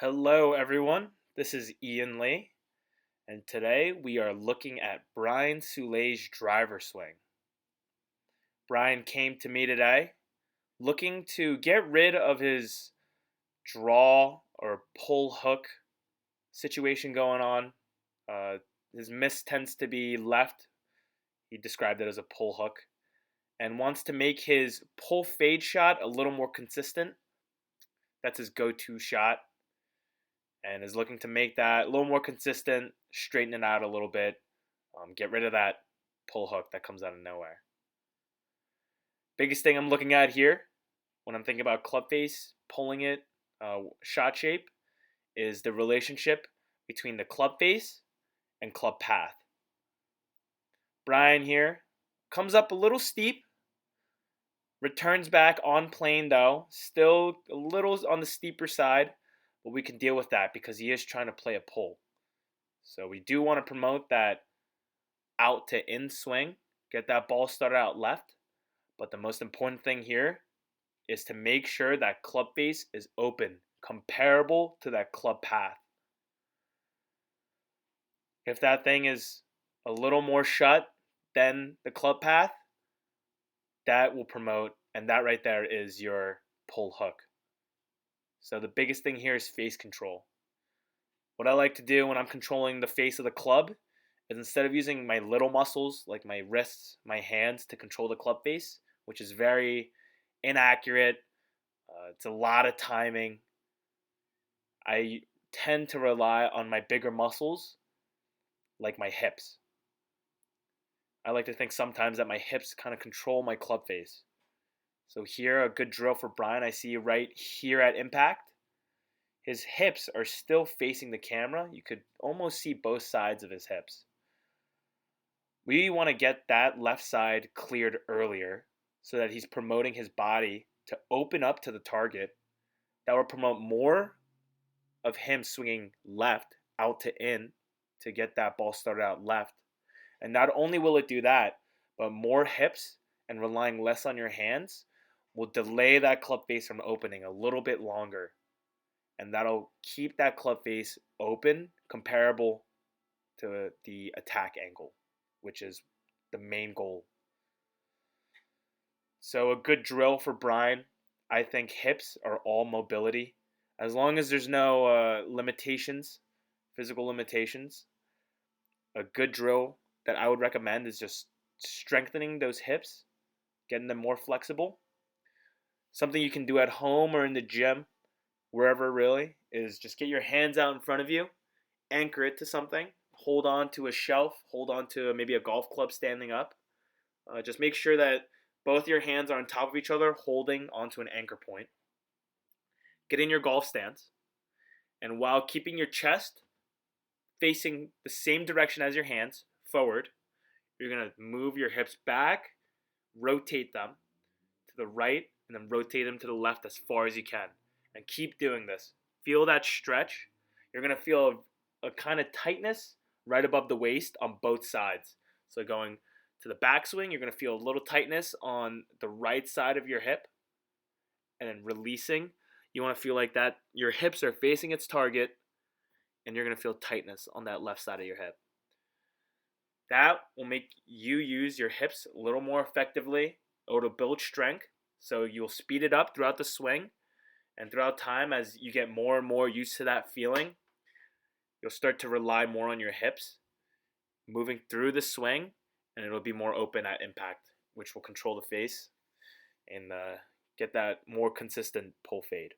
Hello, everyone. This is Ian Lee, and today we are looking at Brian Soule's driver swing. Brian came to me today looking to get rid of his draw or pull hook situation going on. Uh, his miss tends to be left. He described it as a pull hook, and wants to make his pull fade shot a little more consistent. That's his go to shot, and is looking to make that a little more consistent, straighten it out a little bit, get rid of that pull hook that comes out of nowhere. Biggest thing I'm looking at here when I'm thinking about club face, pulling it, shot shape, is the relationship between the club face and club path. Brian here comes up a little steep, returns back on plane though, still a little on the steeper side, but we can deal with that because he is trying to play a pull. So we do want to promote that out to in swing, get that ball started out left. But the most important thing here is to make sure that club face is open, comparable to that club path. If that thing is a little more shut than the club path, that will promote, and that right there is your pull hook. So the biggest thing here is face control. What I like to do when I'm controlling the face of the club is instead of using my little muscles like my wrists, my hands to control the club face, which is very inaccurate, it's a lot of timing. I tend to rely on my bigger muscles like my hips. I like to think sometimes that my hips kind of control my club face. So here, a good drill for Brian, I see right here at impact. His hips are still facing the camera. You could almost see both sides of his hips. We want to get that left side cleared earlier so that he's promoting his body to open up to the target. That will promote more of him swinging left out to in to get that ball started out left. And not only will it do that, but more hips and relying less on your hands will delay that club face from opening a little bit longer. And that'll keep that club face open, comparable to the attack angle, which is the main goal. So a good drill for Brian, I think hips are all mobility. As long as there's no limitations, physical limitations, a good drill that I would recommend is just strengthening those hips, getting them more flexible. Something you can do at home or in the gym, wherever really, is just get your hands out in front of you, anchor it to something, hold on to a shelf, hold on to maybe a golf club standing up. Just make sure that both your hands are on top of each other, holding onto an anchor point. Get in your golf stance, and while keeping your chest facing the same direction as your hands, forward, you're going to move your hips back, rotate them to the right, and then rotate them to the left as far as you can. And keep doing this. Feel that stretch. You're going to feel a kind of tightness right above the waist on both sides. So going to the backswing, you're going to feel a little tightness on the right side of your hip. And then releasing, you want to feel like that your hips are facing its target, and you're going to feel tightness on that left side of your hip. That will make you use your hips a little more effectively. It'll build strength, so you'll speed it up throughout the swing. And throughout time, as you get more and more used to that feeling, you'll start to rely more on your hips, moving through the swing, and it'll be more open at impact, which will control the face and get that more consistent pull fade.